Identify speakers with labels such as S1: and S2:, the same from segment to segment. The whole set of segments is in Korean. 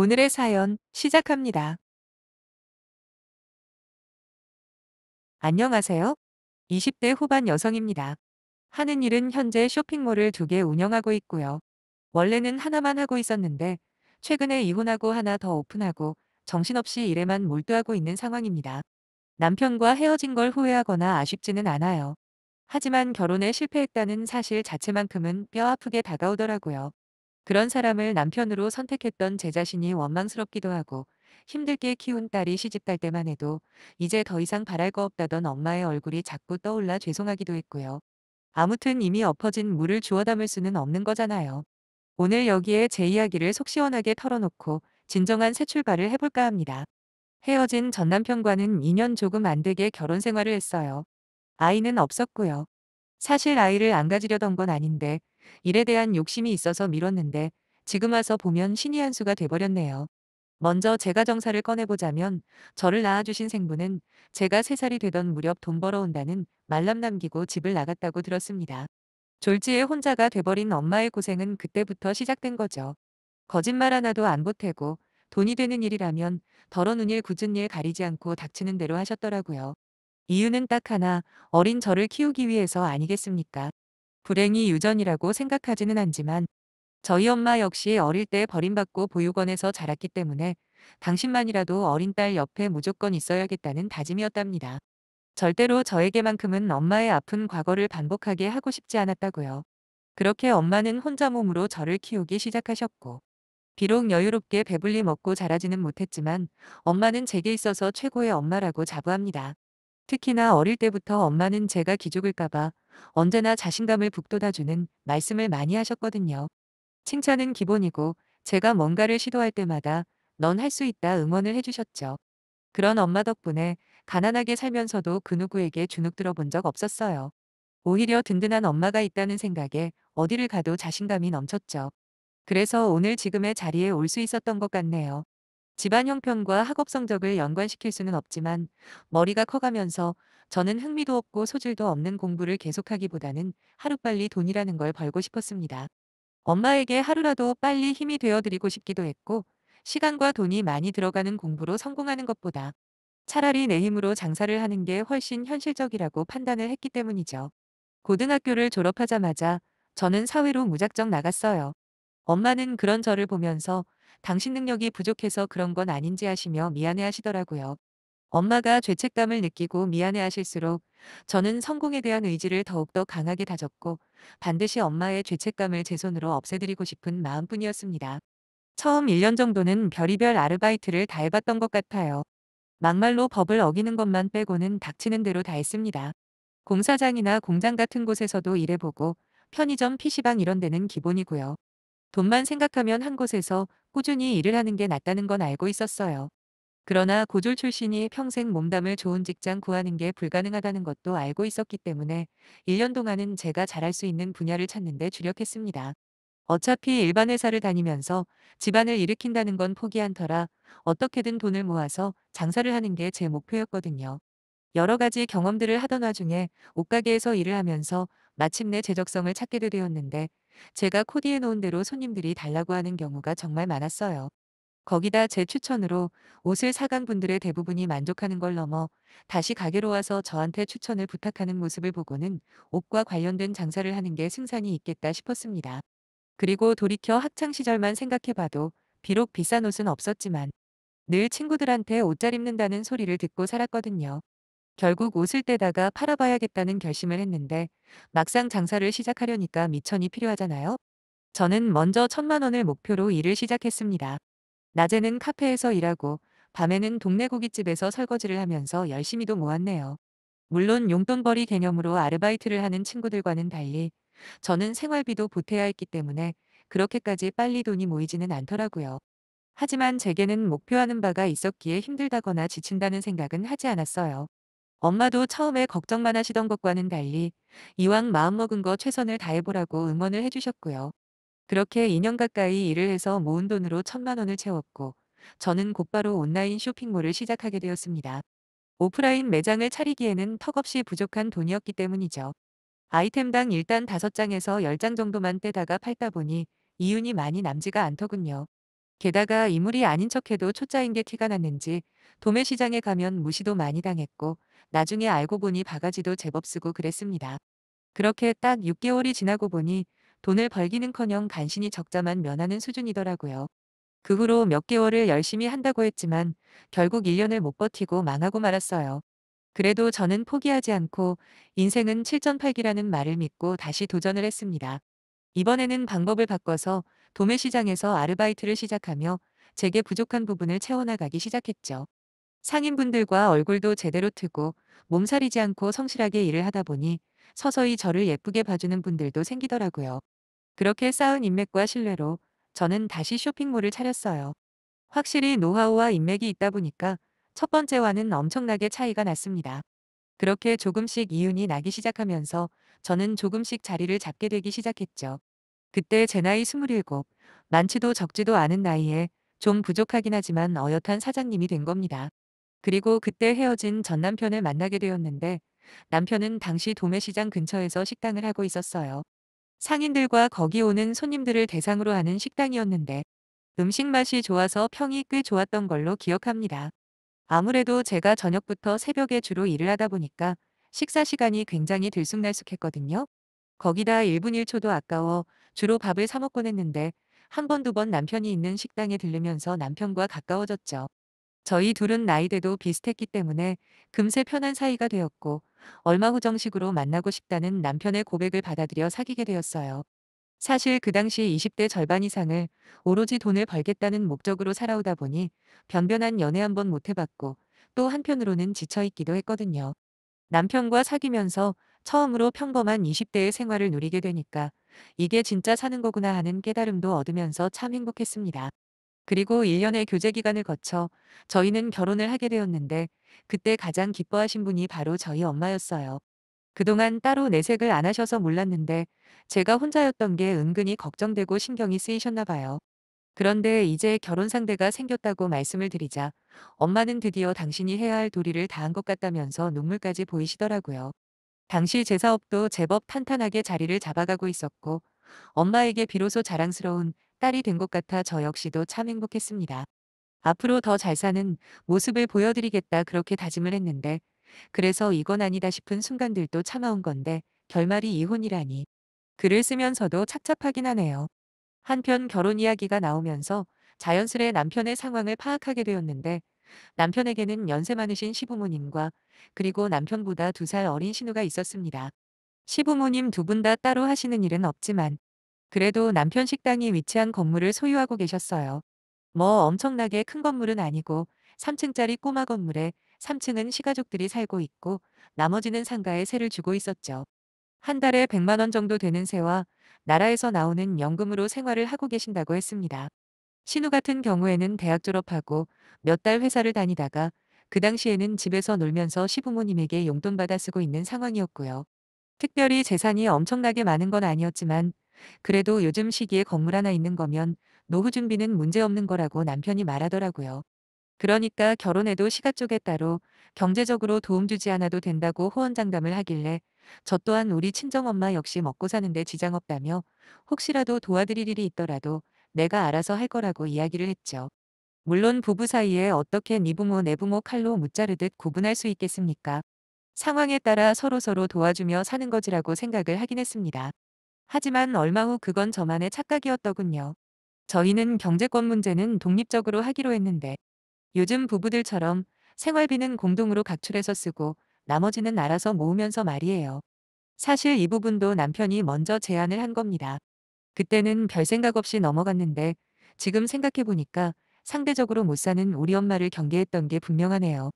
S1: 오늘의 사연 시작합니다. 안녕하세요. 20대 후반 여성입니다. 하는 일은 현재 쇼핑몰을 2개 운영하고 있고요. 원래는 하나만 하고 있었는데 최근에 이혼하고 하나 더 오픈하고 정신없이 일에만 몰두하고 있는 상황입니다. 남편과 헤어진 걸 후회하거나 아쉽지는 않아요. 하지만 결혼에 실패했다는 사실 자체만큼은 뼈아프게 다가오더라고요. 그런 사람을 남편으로 선택했던 제 자신이 원망스럽기도 하고 힘들게 키운 딸이 시집갈 때만 해도 이제 더 이상 바랄 거 없다던 엄마의 얼굴이 자꾸 떠올라 죄송하기도 했고요. 아무튼 이미 엎어진 물을 주워 담을 수는 없는 거잖아요. 오늘 여기에 제 이야기를 속 시원하게 털어놓고 진정한 새 출발을 해볼까 합니다. 헤어진 전 남편과는 2년 조금 안 되게 결혼 생활을 했어요. 아이는 없었고요. 사실 아이를 안 가지려던 건 아닌데 일에 대한 욕심이 있어서 미뤘는데 지금 와서 보면 신의 한 수가 돼버렸네요. 먼저 제가 정사를 꺼내보자면 저를 낳아주신 생부는 제가 3살이 되던 무렵 돈 벌어온다는 말람 남기고 집을 나갔다고 들었습니다. 졸지에 혼자가 돼버린 엄마의 고생은 그때부터 시작된 거죠. 거짓말 하나도 안 보태고 돈이 되는 일이라면 덜어놓은 일 굳은 일 가리지 않고 닥치는 대로 하셨더라고요. 이유는 딱 하나, 어린 저를 키우기 위해서 아니겠습니까? 불행이 유전이라고 생각하지는 않지만 저희 엄마 역시 어릴 때 버림받고 보육원에서 자랐기 때문에 당신만이라도 어린 딸 옆에 무조건 있어야겠다는 다짐이었답니다. 절대로 저에게만큼은 엄마의 아픈 과거를 반복하게 하고 싶지 않았다고요. 그렇게 엄마는 혼자 몸으로 저를 키우기 시작하셨고 비록 여유롭게 배불리 먹고 자라지는 못했지만 엄마는 제게 있어서 최고의 엄마라고 자부합니다. 특히나 어릴 때부터 엄마는 제가 기죽을까봐 언제나 자신감을 북돋아주는 말씀을 많이 하셨거든요. 칭찬은 기본이고 제가 뭔가를 시도할 때마다 넌 할 수 있다 응원을 해주셨죠. 그런 엄마 덕분에 가난하게 살면서도 그 누구에게 주눅 들어본 적 없었어요. 오히려 든든한 엄마가 있다는 생각에 어디를 가도 자신감이 넘쳤죠. 그래서 오늘 지금의 자리에 올 수 있었던 것 같네요. 집안 형편과 학업 성적을 연관시킬 수는 없지만 머리가 커가면서 저는 흥미도 없고 소질도 없는 공부를 계속하기보다는 하루빨리 돈이라는 걸 벌고 싶었습니다. 엄마에게 하루라도 빨리 힘이 되어드리고 싶기도 했고 시간과 돈이 많이 들어가는 공부로 성공하는 것보다 차라리 내 힘으로 장사를 하는 게 훨씬 현실적이라고 판단을 했기 때문이죠. 고등학교를 졸업하자마자 저는 사회로 무작정 나갔어요. 엄마는 그런 저를 보면서 당신 능력이 부족해서 그런 건 아닌지 하시며 미안해 하시더라고요. 엄마가 죄책감을 느끼고 미안해 하실수록 저는 성공에 대한 의지를 더욱더 강하게 다졌고 반드시 엄마의 죄책감을 제 손으로 없애드리고 싶은 마음뿐이었습니다. 처음 1년 정도는 별의별 아르바이트를 다 해봤던 것 같아요. 막말로 법을 어기는 것만 빼고는 닥치는 대로 다 했습니다. 공사장이나 공장 같은 곳에서도 일해보고 편의점, PC방 이런 데는 기본이고요. 돈만 생각하면 한 곳에서 꾸준히 일을 하는 게 낫다는 건 알고 있었어요. 그러나 고졸 출신이 평생 몸담을 좋은 직장 구하는 게 불가능하다는 것도 알고 있었기 때문에 1년 동안은 제가 잘할 수 있는 분야를 찾는 데 주력했습니다. 어차피 일반 회사를 다니면서 집안을 일으킨다는 건 포기한 터라 어떻게든 돈을 모아서 장사를 하는 게 제 목표였거든요. 여러 가지 경험들을 하던 와중에 옷가게에서 일을 하면서 마침내 제 적성을 찾게 되었는데 제가 코디해 놓은 대로 손님들이 달라고 하는 경우가 정말 많았어요. 거기다 제 추천으로 옷을 사간 분들의 대부분이 만족하는 걸 넘어 다시 가게로 와서 저한테 추천을 부탁하는 모습을 보고는 옷과 관련된 장사를 하는 게 승산이 있겠다 싶었습니다. 그리고 돌이켜 학창 시절만 생각해봐도 비록 비싼 옷은 없었지만 늘 친구들한테 옷 잘 입는다는 소리를 듣고 살았거든요. 결국 옷을 떼다가 팔아봐야겠다는 결심을 했는데 막상 장사를 시작하려니까 미천이 필요하잖아요. 저는 먼저 1,000만 원을 목표로 일을 시작했습니다. 낮에는 카페에서 일하고 밤에는 동네 고깃집에서 설거지를 하면서 열심히도 모았네요. 물론 용돈벌이 개념으로 아르바이트를 하는 친구들과는 달리 저는 생활비도 보태야 했기 때문에 그렇게까지 빨리 돈이 모이지는 않더라고요. 하지만 제게는 목표하는 바가 있었기에 힘들다거나 지친다는 생각은 하지 않았어요. 엄마도 처음에 걱정만 하시던 것과는 달리 이왕 마음먹은 거 최선을 다해보라고 응원을 해주셨고요. 그렇게 2년 가까이 일을 해서 모은 돈으로 1,000만 원을 채웠고 저는 곧바로 온라인 쇼핑몰을 시작하게 되었습니다. 오프라인 매장을 차리기에는 턱없이 부족한 돈이었기 때문이죠. 아이템당 일단 5장에서 10장 정도만 떼다가 팔다 보니 이윤이 많이 남지가 않더군요. 게다가 인물이 아닌 척해도 초짜인 게 티가 났는지 도매시장에 가면 무시도 많이 당했고 나중에 알고 보니 바가지도 제법 쓰고 그랬습니다. 그렇게 딱 6개월이 지나고 보니 돈을 벌기는커녕 간신히 적자만 면하는 수준이더라고요. 그 후로 몇 개월을 열심히 한다고 했지만 결국 1년을 못 버티고 망하고 말았어요. 그래도 저는 포기하지 않고 인생은 칠전팔기라는 말을 믿고 다시 도전을 했습니다. 이번에는 방법을 바꿔서 도매시장에서 아르바이트를 시작하며 제게 부족한 부분을 채워나가기 시작했죠. 상인분들과 얼굴도 제대로 트고 몸살이지 않고 성실하게 일을 하다 보니 서서히 저를 예쁘게 봐주는 분들도 생기더라고요. 그렇게 쌓은 인맥과 신뢰로 저는 다시 쇼핑몰을 차렸어요. 확실히 노하우와 인맥이 있다 보니까 첫 번째와는 엄청나게 차이가 났습니다. 그렇게 조금씩 이윤이 나기 시작하면서 저는 조금씩 자리를 잡게 되기 시작했죠. 그때 제 나이 27, 많지도 적지도 않은 나이에 좀 부족하긴 하지만 어엿한 사장님이 된 겁니다. 그리고 그때 헤어진 전 남편을 만나게 되었는데 남편은 당시 도매시장 근처에서 식당을 하고 있었어요. 상인들과 거기 오는 손님들을 대상으로 하는 식당이었는데 음식 맛이 좋아서 평이 꽤 좋았던 걸로 기억합니다. 아무래도 제가 저녁부터 새벽에 주로 일을 하다 보니까 식사 시간이 굉장히 들쑥날쑥했거든요. 거기다 1분 1초도 아까워 주로 밥을 사 먹곤 했는데 한 번 두 번 남편이 있는 식당에 들르면서 남편과 가까워졌죠. 저희 둘은 나이대도 비슷했기 때문에 금세 편한 사이가 되었고 얼마 후 정식으로 만나고 싶다는 남편의 고백을 받아들여 사귀게 되었어요. 사실 그 당시 20대 절반 이상을 오로지 돈을 벌겠다는 목적으로 살아오다 보니 변변한 연애 한 번 못 해봤고 또 한편으로는 지쳐있기도 했거든요. 남편과 사귀면서 처음으로 평범한 20대의 생활을 누리게 되니까 이게 진짜 사는 거구나 하는 깨달음도 얻으면서 참 행복했습니다. 그리고 1년의 교제 기간을 거쳐 저희는 결혼을 하게 되었는데 그때 가장 기뻐하신 분이 바로 저희 엄마였어요. 그동안 따로 내색을 안 하셔서 몰랐는데 제가 혼자였던 게 은근히 걱정되고 신경이 쓰이셨나 봐요. 그런데 이제 결혼 상대가 생겼다고 말씀을 드리자 엄마는 드디어 당신이 해야 할 도리를 다한 것 같다면서 눈물까지 보이시더라고요. 당시 제 사업도 제법 탄탄하게 자리를 잡아가고 있었고 엄마에게 비로소 자랑스러운 딸이 된 것 같아 저 역시도 참 행복했습니다. 앞으로 더 잘 사는 모습을 보여드리겠다 그렇게 다짐을 했는데 그래서 이건 아니다 싶은 순간들도 참아온 건데 결말이 이혼이라니. 글을 쓰면서도 착잡하긴 하네요. 한편 결혼 이야기가 나오면서 자연스레 남편의 상황을 파악하게 되었는데 남편에게는 연세 많으신 시부모님과 그리고 남편보다 2살 어린 신우가 있었습니다. 시부모님 두 분 다 따로 하시는 일은 없지만 그래도 남편 식당이 위치한 건물을 소유하고 계셨어요. 뭐 엄청나게 큰 건물은 아니고 3층짜리 꼬마 건물에 3층은 시가족들이 살고 있고 나머지는 상가에 세를 주고 있었죠. 한 달에 100만 원 정도 되는 세와 나라에서 나오는 연금으로 생활을 하고 계신다고 했습니다. 신우 같은 경우에는 대학 졸업하고 몇 달 회사를 다니다가 그 당시에는 집에서 놀면서 시부모님에게 용돈 받아 쓰고 있는 상황이었고요. 특별히 재산이 엄청나게 많은 건 아니었지만 그래도 요즘 시기에 건물 하나 있는 거면 노후 준비는 문제없는 거라고 남편이 말하더라고요. 그러니까 결혼해도 시가 쪽에 따로 경제적으로 도움 주지 않아도 된다고 호언장담을 하길래 저 또한 우리 친정엄마 역시 먹고 사는데 지장 없다며 혹시라도 도와드릴 일이 있더라도 내가 알아서 할 거라고 이야기를 했죠. 물론 부부 사이에 어떻게 네 부모 내 부모 칼로 무자르듯 구분할 수 있겠습니까? 상황에 따라 서로서로 도와주며 사는 거지라고 생각을 하긴 했습니다. 하지만 얼마 후 그건 저만의 착각이었더군요. 저희는 경제권 문제는 독립적으로 하기로 했는데 요즘 부부들처럼 생활비는 공동으로 각출해서 쓰고 나머지는 알아서 모으면서 말이에요. 사실 이 부분도 남편이 먼저 제안을 한 겁니다. 그때는 별 생각 없이 넘어갔는데 지금 생각해보니까 상대적으로 못 사는 우리 엄마를 경계했던 게 분명하네요.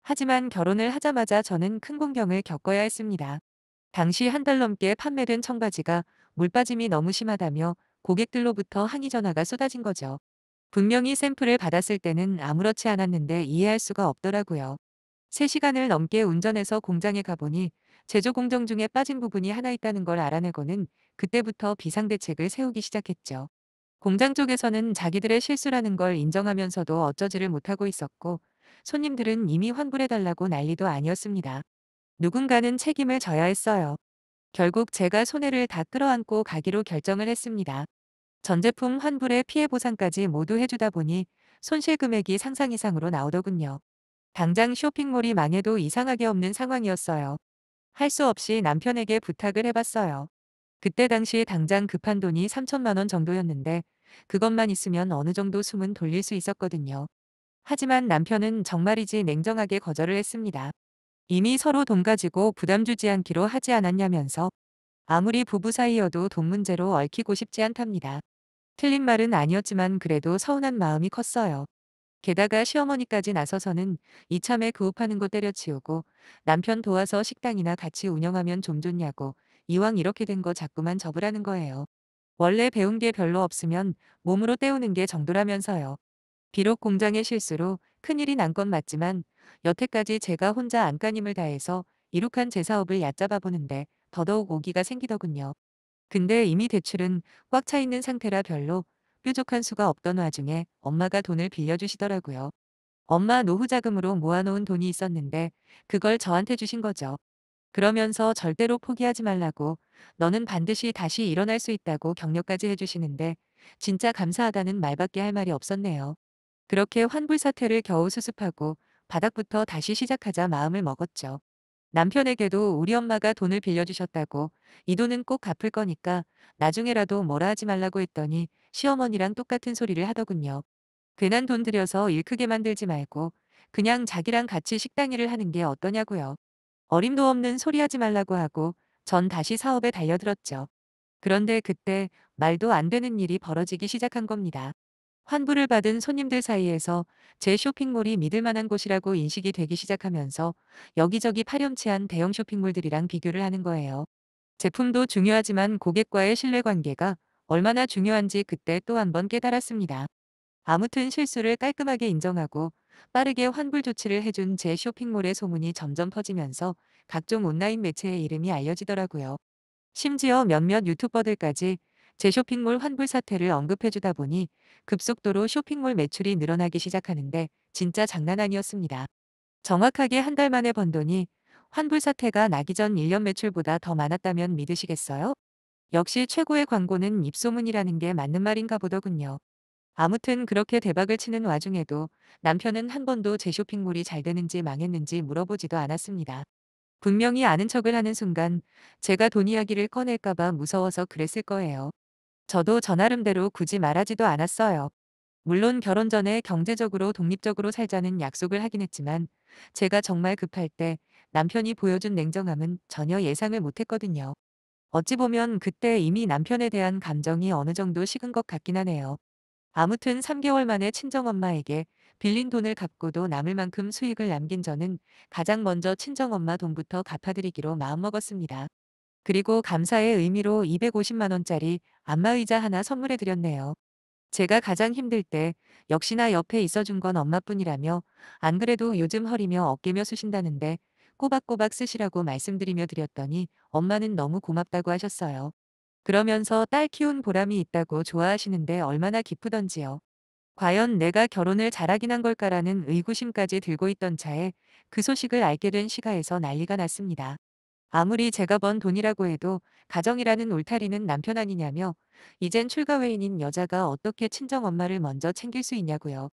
S1: 하지만 결혼을 하자마자 저는 큰 공경을 겪어야 했습니다. 당시 한 달 넘게 판매된 청바지가 물빠짐이 너무 심하다며 고객들로부터 항의 전화가 쏟아진 거죠. 분명히 샘플을 받았을 때는 아무렇지 않았는데 이해할 수가 없더라고요. 3시간을 넘게 운전해서 공장에 가보니 제조 공정 중에 빠진 부분이 하나 있다는 걸 알아내고는 그때부터 비상대책을 세우기 시작했죠. 공장 쪽에서는 자기들의 실수라는 걸 인정하면서도 어쩌지를 못하고 있었고 손님들은 이미 환불해달라고 난리도 아니었습니다. 누군가는 책임을 져야 했어요. 결국 제가 손해를 다 끌어안고 가기로 결정을 했습니다. 전 제품 환불에 피해 보상까지 모두 해주다 보니 손실 금액이 상상 이상으로 나오더군요. 당장 쇼핑몰이 망해도 이상하게 없는 상황이었어요. 할 수 없이 남편에게 부탁을 해봤어요. 그때 당시 당장 급한 돈이 3천만 원 정도였는데 그것만 있으면 어느 정도 숨은 돌릴 수 있었거든요. 하지만 남편은 정말이지 냉정하게 거절을 했습니다. 이미 서로 돈 가지고 부담 주지 않기로 하지 않았냐면서 아무리 부부 사이여도 돈 문제로 얽히고 싶지 않답니다. 틀린 말은 아니었지만 그래도 서운한 마음이 컸어요. 게다가 시어머니까지 나서서는 이참에 구업하는 거 때려치우고 남편 도와서 식당이나 같이 운영하면 좀 좋냐고 이왕 이렇게 된 거 자꾸만 접으라는 거예요. 원래 배운 게 별로 없으면 몸으로 때우는 게 정도라면서요. 비록 공장의 실수로 큰일이 난 건 맞지만 여태까지 제가 혼자 안간힘을 다해서 이룩한 제 사업을 얕잡아 보는데 더더욱 오기가 생기더군요. 근데 이미 대출은 꽉 차 있는 상태라 별로 뾰족한 수가 없던 와중에 엄마가 돈을 빌려주시더라고요. 엄마 노후 자금으로 모아놓은 돈이 있었는데 그걸 저한테 주신 거죠. 그러면서 절대로 포기하지 말라고 너는 반드시 다시 일어날 수 있다고 격려까지 해주시는데 진짜 감사하다는 말밖에 할 말이 없었네요. 그렇게 환불 사태를 겨우 수습하고 바닥부터 다시 시작하자 마음을 먹었죠. 남편에게도 우리 엄마가 돈을 빌려주셨다고 이 돈은 꼭 갚을 거니까 나중에라도 뭐라 하지 말라고 했더니 시어머니랑 똑같은 소리를 하더군요. 괜한 돈 들여서 일 크게 만들지 말고 그냥 자기랑 같이 식당 일을 하는 게 어떠냐고요. 어림도 없는 소리 하지 말라고 하고 전 다시 사업에 달려들었죠. 그런데 그때 말도 안 되는 일이 벌어지기 시작한 겁니다. 환불을 받은 손님들 사이에서 제 쇼핑몰이 믿을 만한 곳이라고 인식이 되기 시작하면서 여기저기 파렴치한 대형 쇼핑몰들이랑 비교를 하는 거예요. 제품도 중요하지만 고객과의 신뢰관계가 얼마나 중요한지 그때 또 한 번 깨달았습니다. 아무튼 실수를 깔끔하게 인정하고 빠르게 환불 조치를 해준 제 쇼핑몰의 소문이 점점 퍼지면서 각종 온라인 매체의 이름이 알려지더라고요. 심지어 몇몇 유튜버들까지 제 쇼핑몰 환불 사태를 언급해주다 보니 급속도로 쇼핑몰 매출이 늘어나기 시작하는데 진짜 장난 아니었습니다. 정확하게 한 달 만에 번 돈이 환불 사태가 나기 전 1년 매출보다 더 많았다면 믿으시겠어요? 역시 최고의 광고는 입소문이라는 게 맞는 말인가 보더군요. 아무튼 그렇게 대박을 치는 와중에도 남편은 한 번도 제 쇼핑몰이 잘 되는지 망했는지 물어보지도 않았습니다. 분명히 아는 척을 하는 순간 제가 돈 이야기를 꺼낼까 봐 무서워서 그랬을 거예요. 저도 저 나름대로 굳이 말하지도 않았어요. 물론 결혼 전에 경제적으로 독립적으로 살자는 약속을 하긴 했지만 제가 정말 급할 때 남편이 보여준 냉정함은 전혀 예상을 못했거든요. 어찌 보면 그때 이미 남편에 대한 감정이 어느 정도 식은 것 같긴 하네요. 아무튼 3개월 만에 친정엄마에게 빌린 돈을 갚고도 남을 만큼 수익을 남긴 저는 가장 먼저 친정엄마 돈부터 갚아드리기로 마음먹었습니다. 그리고 감사의 의미로 250만 원짜리 안마의자 하나 선물해 드렸네요. 제가 가장 힘들 때 역시나 옆에 있어준 건 엄마뿐이라며 안 그래도 요즘 허리며 어깨며 쓰신다는데 꼬박꼬박 쓰시라고 말씀드리며 드렸더니 엄마는 너무 고맙다고 하셨어요. 그러면서 딸 키운 보람이 있다고 좋아하시는데 얼마나 기쁘던지요. 과연 내가 결혼을 잘하긴 한 걸까라는 의구심까지 들고 있던 차에 그 소식을 알게 된 시가에서 난리가 났습니다. 아무리 제가 번 돈이라고 해도 가정이라는 울타리는 남편 아니냐며 이젠 출가 외인인 여자가 어떻게 친정엄마를 먼저 챙길 수 있냐고요.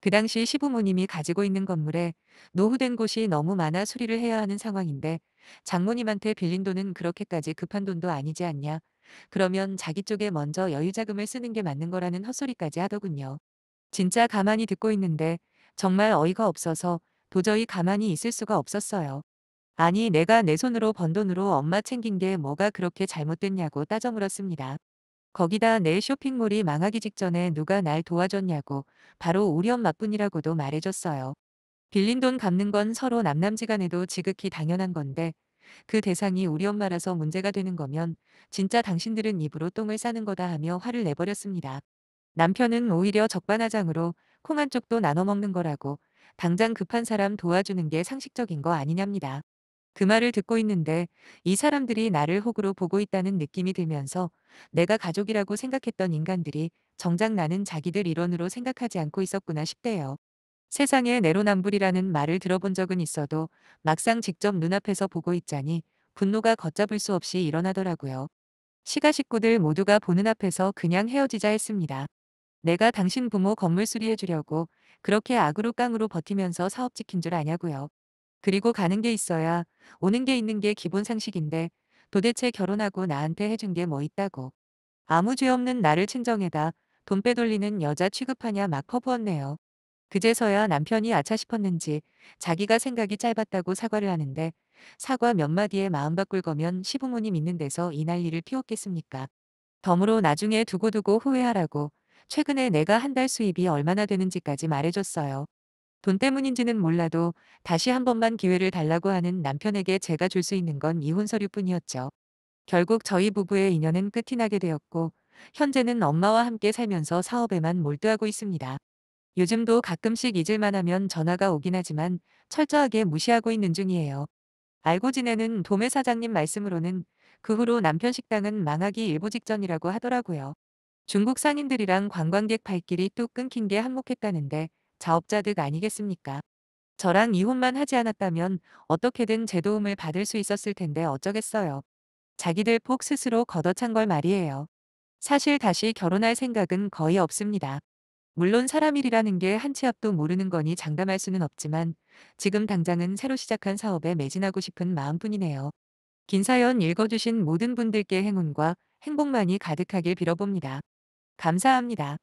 S1: 그 당시 시부모님이 가지고 있는 건물에 노후된 곳이 너무 많아 수리를 해야 하는 상황인데 장모님한테 빌린 돈은 그렇게까지 급한 돈도 아니지 않냐. 그러면 자기 쪽에 먼저 여유자금을 쓰는 게 맞는 거라는 헛소리까지 하더군요. 진짜 가만히 듣고 있는데 정말 어이가 없어서 도저히 가만히 있을 수가 없었어요. 아니 내가 내 손으로 번 돈으로 엄마 챙긴 게 뭐가 그렇게 잘못됐냐고 따져 물었습니다. 거기다 내 쇼핑몰이 망하기 직전에 누가 날 도와줬냐고 바로 우리 엄마뿐이라고도 말해줬어요. 빌린 돈 갚는 건 서로 남남지간에도 지극히 당연한 건데 그 대상이 우리 엄마라서 문제가 되는 거면 진짜 당신들은 입으로 똥을 싸는 거다 하며 화를 내버렸습니다. 남편은 오히려 적반하장으로 콩 한 쪽도 나눠 먹는 거라고 당장 급한 사람 도와주는 게 상식적인 거 아니냐입니다. 그 말을 듣고 있는데 이 사람들이 나를 호구로 보고 있다는 느낌이 들면서 내가 가족이라고 생각했던 인간들이 정작 나는 자기들 일원으로 생각하지 않고 있었구나 싶대요. 세상에 내로남불이라는 말을 들어본 적은 있어도 막상 직접 눈앞에서 보고 있자니 분노가 걷잡을 수 없이 일어나더라고요. 시가 식구들 모두가 보는 앞에서 그냥 헤어지자 했습니다. 내가 당신 부모 건물 수리해 주려고 그렇게 악으로 깡으로 버티면서 사업 지킨 줄 아냐고요. 그리고 가는 게 있어야 오는 게 있는 게 기본 상식인데 도대체 결혼하고 나한테 해준 게 뭐 있다고. 아무 죄 없는 나를 친정에다 돈 빼돌리는 여자 취급하냐 막 퍼부었네요. 그제서야 남편이 아차 싶었는지 자기가 생각이 짧았다고 사과를 하는데 사과 몇 마디에 마음 바꿀 거면 시부모님 있는 데서 이 난리를 피웠겠습니까? 덤으로 나중에 두고두고 후회하라고 최근에 내가 한 달 수입이 얼마나 되는지까지 말해줬어요. 돈 때문인지는 몰라도 다시 한 번만 기회를 달라고 하는 남편에게 제가 줄 수 있는 건 이혼 서류뿐이었죠. 결국 저희 부부의 인연은 끝이 나게 되었고 현재는 엄마와 함께 살면서 사업에만 몰두하고 있습니다. 요즘도 가끔씩 잊을만 하면 전화가 오긴 하지만 철저하게 무시하고 있는 중이에요. 알고 지내는 도매 사장님 말씀으로는 그 후로 남편 식당은 망하기 일보 직전이라고 하더라고요. 중국 상인들이랑 관광객 발길이 뚝 끊긴 게 한몫했다는데 자업자득 아니겠습니까? 저랑 이혼만 하지 않았다면 어떻게든 제 도움을 받을 수 있었을 텐데 어쩌겠어요. 자기들 폭 스스로 걷어찬 걸 말이에요. 사실 다시 결혼할 생각은 거의 없습니다. 물론 사람 일이라는 게 한 치 앞도 모르는 거니 장담할 수는 없지만 지금 당장은 새로 시작한 사업에 매진하고 싶은 마음뿐이네요. 긴 사연 읽어주신 모든 분들께 행운과 행복만이 가득하길 빌어봅니다. 감사합니다.